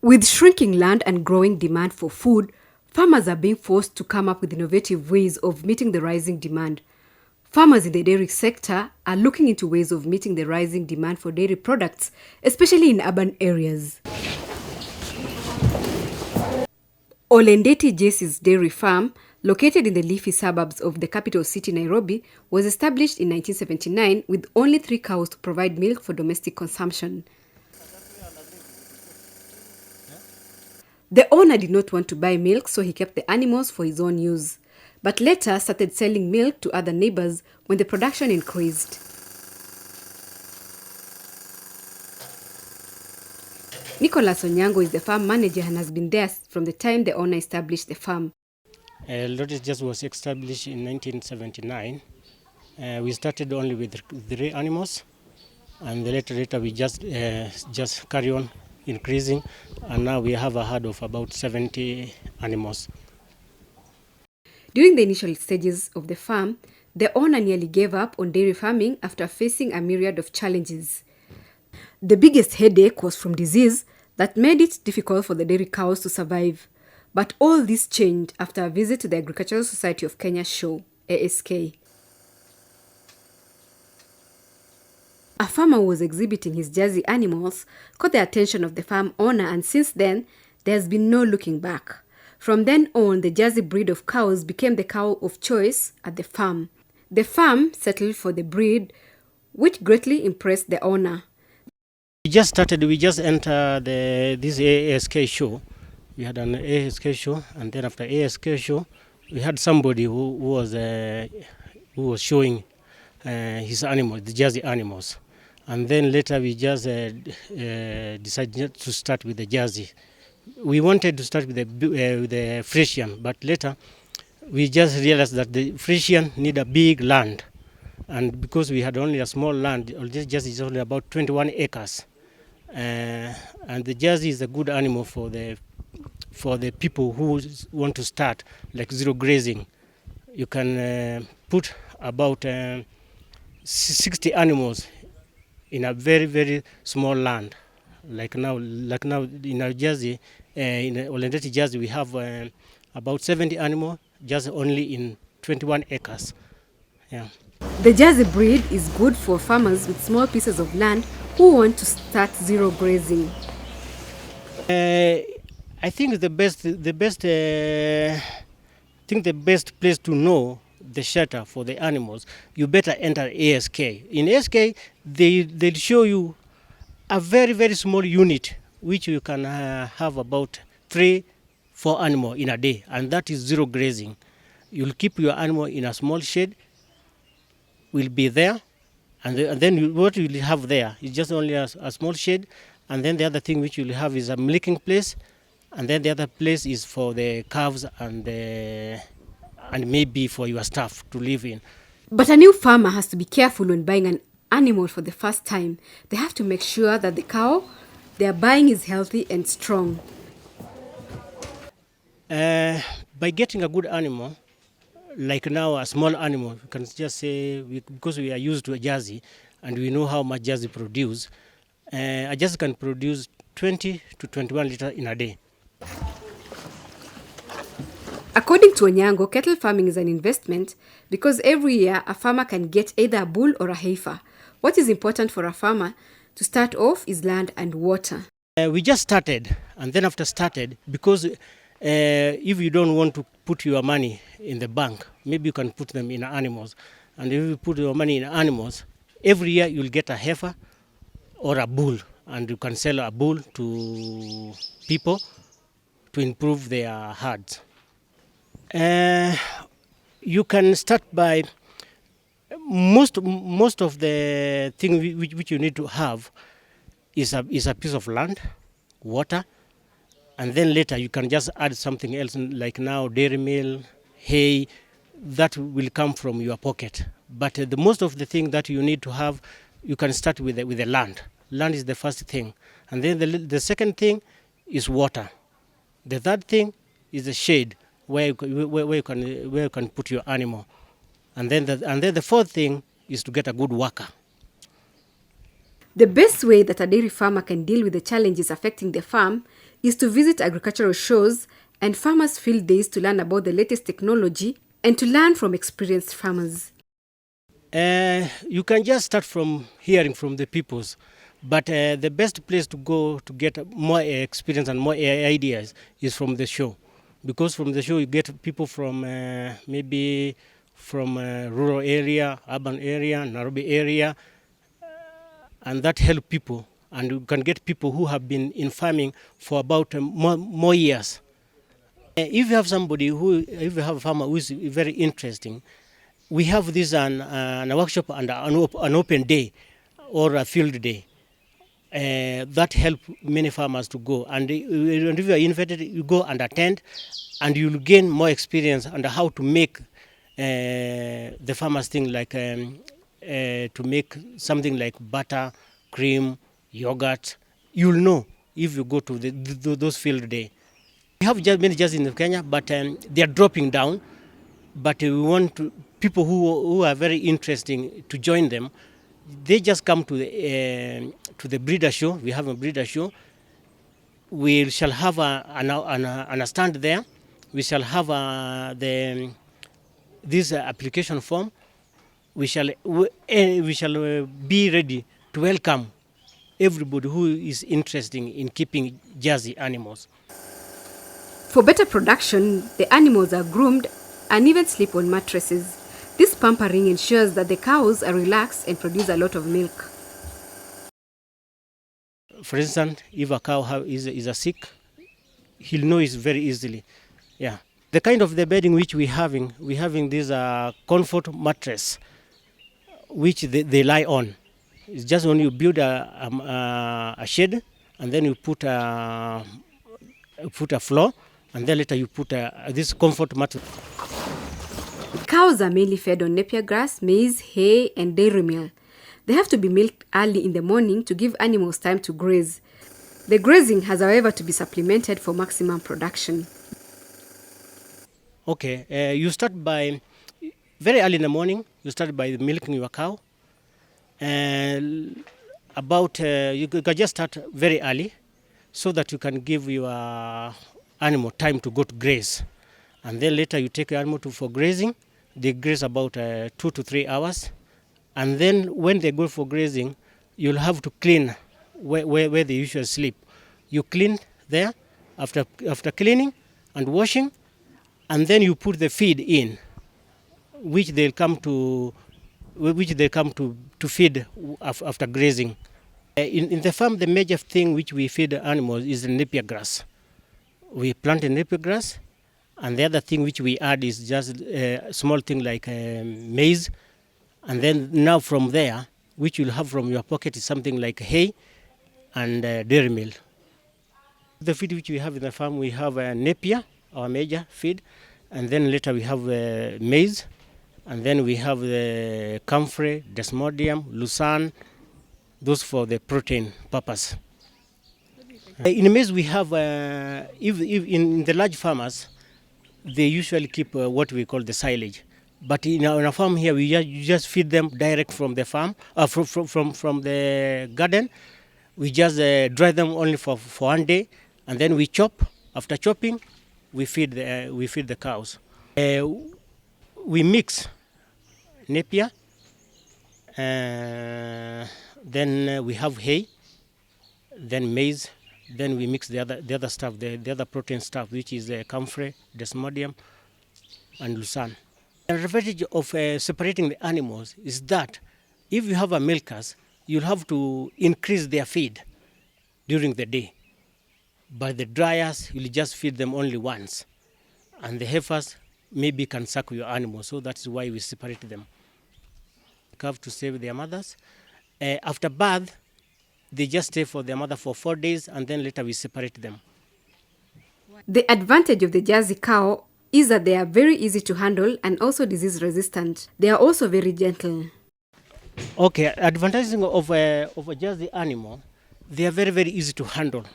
With shrinking land and growing demand for food, farmers are being forced to come up with innovative ways of meeting the rising demand. Farmers in the dairy sector are looking into ways of meeting the rising demand for dairy products, especially in urban areas. Olendeti Jesse's dairy farm, located in the leafy suburbs of the capital city Nairobi, was established in 1979 with only 3 cows to provide milk for domestic consumption. The owner did not want to buy milk, so he kept the animals for his own use, but later started selling milk to other neighbors when the production increased. Nicholas Onyango is the farm manager and has been there from the time the owner established the farm. Lotus just was established in 1979. We started only with 3 animals, and later we just carry on increasing, and now we have a herd of about 70 animals. During the initial stages of the farm, the owner nearly gave up on dairy farming after facing a myriad of challenges. The biggest headache was from disease that made it difficult for the dairy cows to survive. But all this changed after a visit to the Agricultural Society of Kenya show, ASK. A farmer who was exhibiting his Jersey animals caught the attention of the farm owner, and since then, there has been no looking back. From then on, the Jersey breed of cows became the cow of choice at the farm. The farm settled for the breed, which greatly impressed the owner. We just entered this ASK show. We had an ASK show, and then after ASK show, we had somebody who was showing his animals, the Jersey animals. And then later we just decided to start with the Jersey. We wanted to start with the Frisian, but later we just realized that the Frisian need a big land. And because we had only a small land, this Jersey is only about 21 acres. And the Jersey is a good animal for the people who want to start, like zero grazing. You can put about 60 animals in a very, very small land. Like now in our Jersey, in Olendeti Jersey, we have about 70 animals, just only in 21 acres. Yeah. The Jersey breed is good for farmers with small pieces of land who want to start zero grazing. I think the best place to know the shelter for the animals, you better enter ASK. In ASK, they'll show you a very, very small unit, which you can have about 3-4 animals in a day, and that is zero grazing. You'll keep your animal in a small shed, will be there, and then what you'll have there is just only a small shed, and then the other thing which you'll have is a milking place, and then the other place is for the calves and maybe for your staff to live in. But a new farmer has to be careful when buying an animal for the first time. They have to make sure that the cow they are buying is healthy and strong. By getting a good animal, like now a small animal, we can just say, because we are used to a Jersey and we know how much Jersey produce, a Jersey can produce 20 to 21 liters in a day. According to Onyango, cattle farming is an investment because every year a farmer can get either a bull or a heifer. What is important for a farmer to start off is land and water. We just started, and then after started, because if you don't want to put your money in the bank, maybe you can put them in animals. And if you put your money in animals, every year you'll get a heifer or a bull, and you can sell a bull to people to improve their herds. You can start by most of the thing which you need to have is a piece of land, water, and then later you can just add something else, like now dairy meal, hay, that will come from your pocket. But the most of the thing that you need to have, you can start with the land. Land is the first thing, and then the second thing is water. The third thing is the shade where you can put your animal, and then the fourth thing is to get a good worker. The best way that a dairy farmer can deal with the challenges affecting the farm is to visit agricultural shows and farmers' field days to learn about the latest technology and to learn from experienced farmers. You can just start from hearing from the peoples, but the best place to go to get more experience and more ideas is from the show, because from the show you get people from maybe from rural area, urban area, Nairobi area, and that help people, and you can get people who have been in farming for about more years. If you have somebody if you have a farmer who is very interesting, we have this a workshop and an open day or a field day that help many farmers to go. And if you are invited, you go and attend, and you'll gain more experience on how to make the farmers thing like to make something like butter, cream, yogurt. You'll know if you go to those field day. We have just many just in Kenya, but they are dropping down. But we want people who are very interesting to join them. They just come to the breeder show. We have a breeder show. We shall have a stand there. We shall have this application form. We shall be ready to welcome everybody who is interested in keeping Jersey animals. For better production, the animals are groomed and even sleep on mattresses. This pampering ensures that the cows are relaxed and produce a lot of milk. For instance, if a cow is sick, he'll know it very easily. Yeah. The kind of the bedding which we're having this comfort mattress, which they lie on. It's just when you build a shed, and then you put a floor, and then later you put this comfort mattress. Cows are mainly fed on napier grass, maize, hay, and dairy meal. They have to be milked early in the morning to give animals time to graze. The grazing has, however, to be supplemented for maximum production. Okay, you start by very early in the morning. You start by milking your cow. About you can just start very early, so that you can give your animal time to go to graze, and then later you take your animal for grazing. They graze about 2 to 3 hours, and then when they go for grazing, you'll have to clean where they usually sleep. You clean there after cleaning and washing, and then you put the feed in, which they'll come to feed after grazing. In the farm, the major thing which we feed the animals is the napier grass. We plant a napier grass, and the other thing which we add is just a small thing like maize, and then now from there, which you'll have from your pocket, is something like hay and dairy meal. The feed which we have in the farm, we have napier, our major feed, and then later we have maize, and then we have the comfrey, desmodium, lucerne, those for the protein purpose. In maize we have, if in the large farmers, they usually keep what we call the silage. But in our farm here, you just feed them direct from the farm, from the garden. We just dry them only for 1 day, and then we chop. After chopping, we feed the cows. We mix napier, then we have hay, then maize, then we mix the other stuff, the other protein stuff, which is comfrey, desmodium, and lucerne. The advantage of separating the animals is that if you have a milkers, you'll have to increase their feed during the day. But the dryers, you'll just feed them only once. And the heifers maybe can suck your animals, so that's why we separate them. Calf to save their mothers. After birth, they just stay for their mother for 4 days, and then later we separate them. The advantage of the Jersey cow is that they are very easy to handle and also disease resistant. They are also very gentle. Okay, advantage of a Jersey animal, they are very, very easy to handle.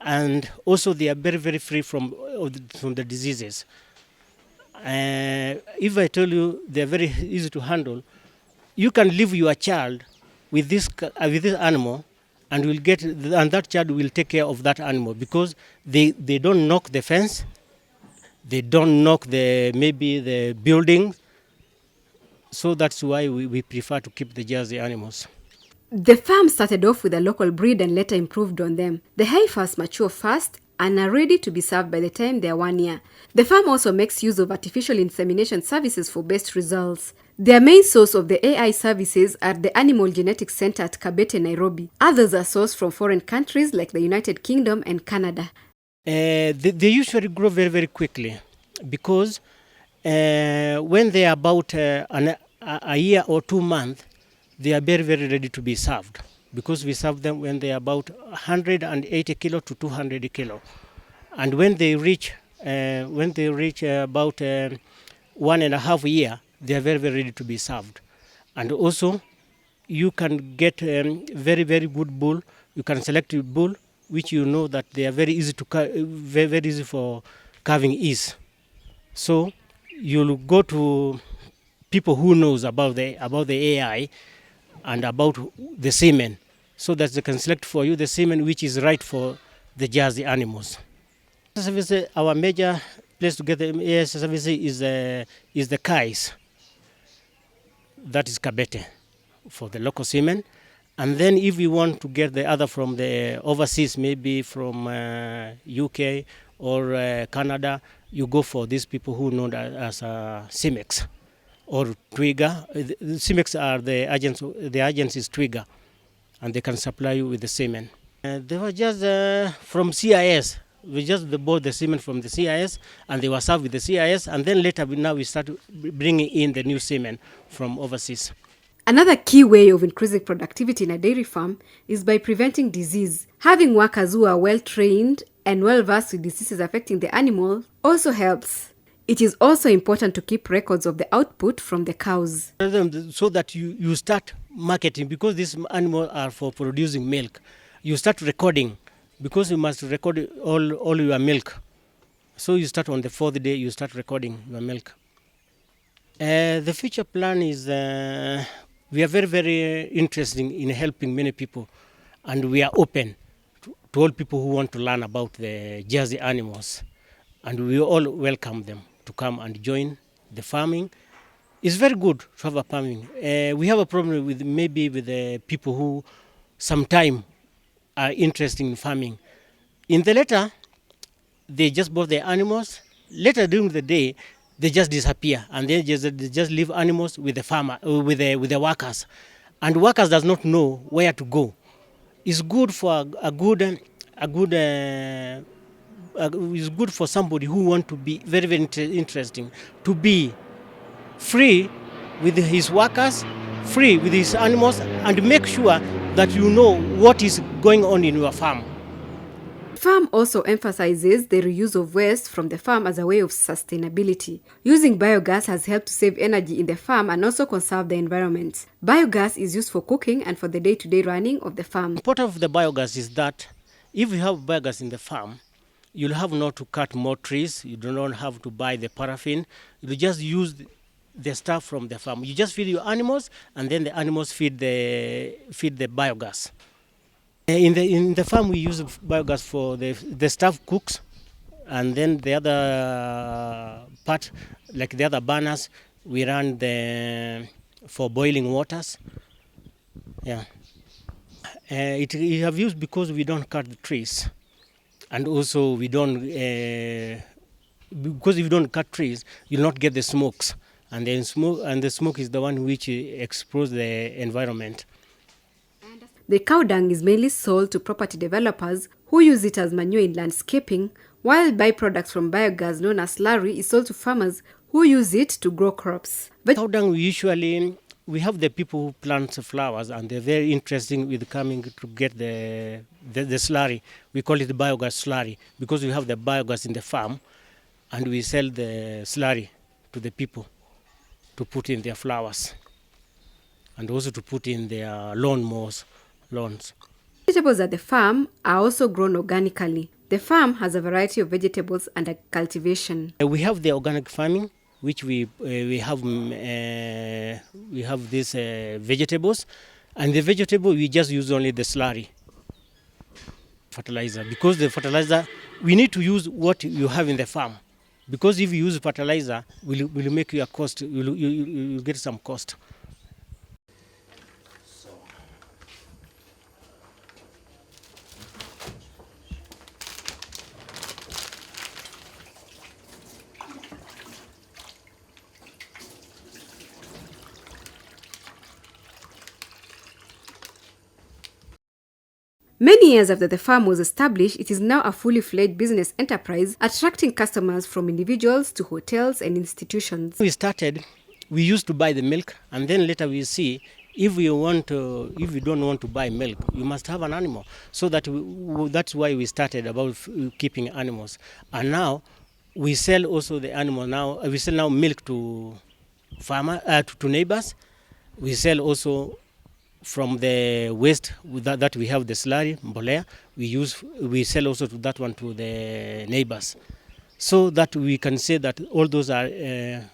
And also they are very, very free from the diseases. If I tell you they are very easy to handle, you can leave your child with this animal, and that child will take care of that animal, because they don't knock the fence, they don't knock maybe the building. So that's why we prefer to keep the Jersey animals. The farm started off with a local breed and later improved on them. The heifers mature fast and are ready to be served by the time they are 1 year. The farm also makes use of artificial insemination services for best results. Their main source of the AI services are the Animal Genetics Center at Kabete, Nairobi. Others are sourced from foreign countries like the United Kingdom and Canada. They usually grow very, very quickly, because when they are about a year or 2 months, they are very, very ready to be served, because we serve them when they are about 180 kilo to 200 kilo. And when they reach about 1.5 year, they are very, very ready to be served. And also, you can get very, very good bull. You can select a bull which you know that they are very easy to very, very easy for carving ease. So you'll go to people who knows about the AI and about the semen, so that they can select for you the semen which is right for the Jersey animals. Our major place to get the AI service is the Kais. That is Kabete for the local semen. And then if you want to get the other from the overseas, maybe from UK or Canada, you go for these people who know as Cimex or Trigger. The Cimex are the agents. The agents is Trigger, and they can supply you with the semen. They were just from CIS. We just bought the semen from the CIS, and they were served with the CIS, and then later now we start bringing in the new semen from overseas. Another key way of increasing productivity in a dairy farm is by preventing disease. Having workers who are well trained and well versed with diseases affecting the animal also helps. It is also important to keep records of the output from the cows, so that you start marketing, because these animals are for producing milk. You start recording, because you must record all your milk. So you start on the 4th day, you start recording your milk. The future plan is we are very, very interested in helping many people, and we are open to all people who want to learn about the Jersey animals, and we all welcome them to come and join the farming. It's very good to have a farming. We have a problem with the people who sometimes are interested in farming. In the later, they just bought the animals. Later during the day, they just disappear, and they just leave animals with the farmer, with the workers, and workers does not know where to go. It's good for it's good for somebody who want to be very, very interesting, to be free with his workers, free with his animals, and make sure that you know what is going on in your farm. The farm also emphasizes the reuse of waste from the farm as a way of sustainability. Using biogas has helped to save energy in the farm and also conserve the environment. Biogas is used for cooking and for the day-to-day running of the farm. Part of the biogas is that if you have biogas in the farm, you'll have not to cut more trees. You do not have to buy the paraffin. You just use the stuff from the farm. You just feed your animals, and then the animals feed the biogas. In the farm, we use biogas for the staff cooks, and then the other part, like the other burners, we run for boiling waters. Yeah, it have used because we don't cut the trees, and also we don't because if you don't cut trees, you'll not get the smokes, and the smoke is the one which exposes the environment. The cow dung is mainly sold to property developers who use it as manure in landscaping, while byproducts from biogas known as slurry is sold to farmers who use it to grow crops. But cow dung, we have the people who plant flowers, and they're very interesting with coming to get the slurry. We call it the biogas slurry, because we have the biogas in the farm, and we sell the slurry to the people to put in their flowers, and also to put in their lawns. Vegetables at the farm are also grown organically. The farm has a variety of vegetables under cultivation. We have the organic farming, which we have these vegetables, and the vegetable we just use only the slurry. fertilizer, because the fertilizer, we need to use what you have in the farm, because if you use fertilizer, will make you a cost, you get some cost. Many years after the farm was established, it is now a fully fledged business enterprise, attracting customers from individuals to hotels and institutions. We started, we used to buy the milk, and then later we see if we don't want to buy milk, you must have an animal. So that's why we started about keeping animals. And now we sell also the animal. Now we sell now milk to farmer to neighbors. We sell also from the waste that we have, the slurry mbolea, we sell also to that one to the neighbors, so that we can say that all those are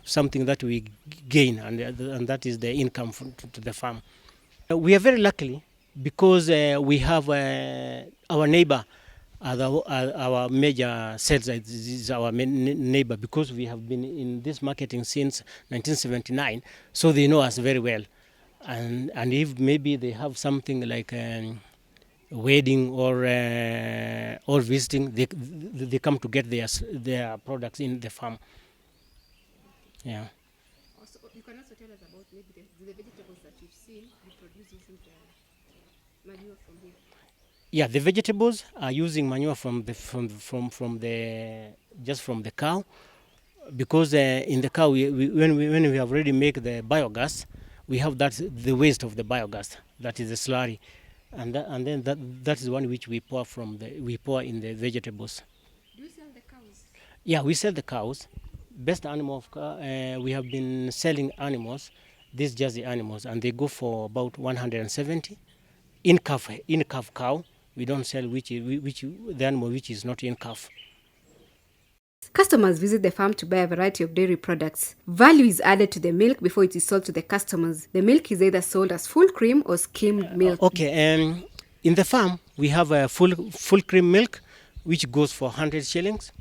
something that we gain, and that is the income to the farm. We are very lucky because we have our neighbor, our major sales is our neighbor, because we have been in this marketing since 1979, so they know us very well. And if maybe they have something like a wedding or visiting, they come to get their products in the farm. Yeah. Also, you can also tell us about maybe the vegetables that you've seen you produce using the manure from here. Yeah, the vegetables are using manure from the cow, because in the cow when we have already make the biogas, we have the waste of the biogas, that is the slurry, and then that is one which we pour in the vegetables. Do you sell the cows? Yeah, we sell the cows. Best animal of we have been selling animals, these Jersey animals, and they go for about 170 in calf cow. We don't sell the animal which is not in calf. Customers visit the farm to buy a variety of dairy products. Value is added to the milk before it is sold to the customers. The milk is either sold as full cream or skimmed milk. Okay, in the farm we have a full cream milk, which goes for 100 shillings.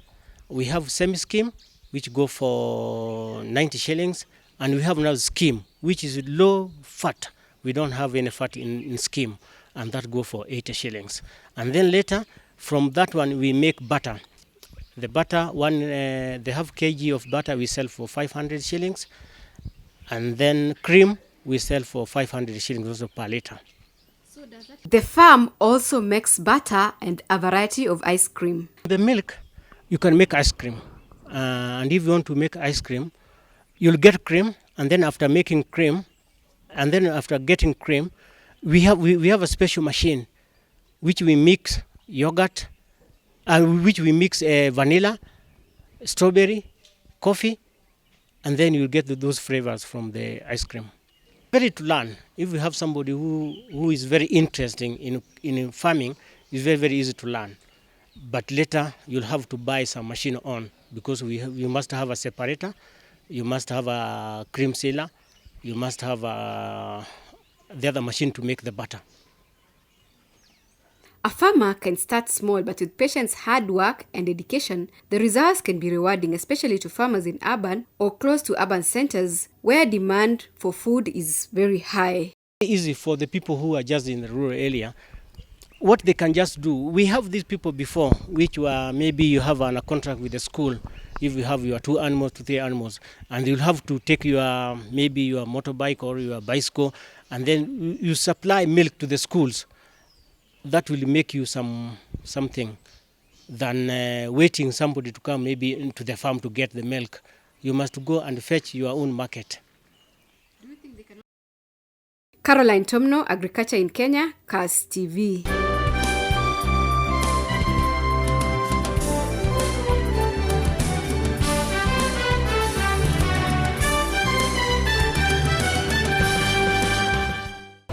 We have semi-skim, which go for 90 shillings, and we have now skim, which is low fat. We don't have any fat in skim, and that go for 80 shillings. And then later, from that one, we make butter. The butter, the half kg of butter we sell for 500 shillings, and then cream we sell for 500 shillings also per liter. So the farm also makes butter and a variety of ice cream. The milk, you can make ice cream, and if you want to make ice cream, you'll get cream, and then after making cream, and then after getting cream, we have a special machine which we mix yogurt, which we mix vanilla, strawberry, coffee, and then you'll get those flavors from the ice cream. Very to learn. If you have somebody who is very interested in farming, it's very, very easy to learn. But later you'll have to buy some machine because you must have a separator, you must have a cream sealer, you must have the other machine to make the butter. A farmer can start small, but with patience, hard work, and dedication, the results can be rewarding, especially to farmers in urban or close to urban centers where demand for food is very high. Easy for the people who are just in the rural area. What they can just do, we have these people before, which were maybe you have a contract with the school. If you have your 2 animals to 3 animals, and you'll have to take maybe your motorbike or your bicycle, and then you supply milk to the schools. That will make you something than waiting somebody to come maybe into the farm to get the milk. You must go and fetch your own market. Caroline Tomno, Agriculture in Kenya, CAS TV.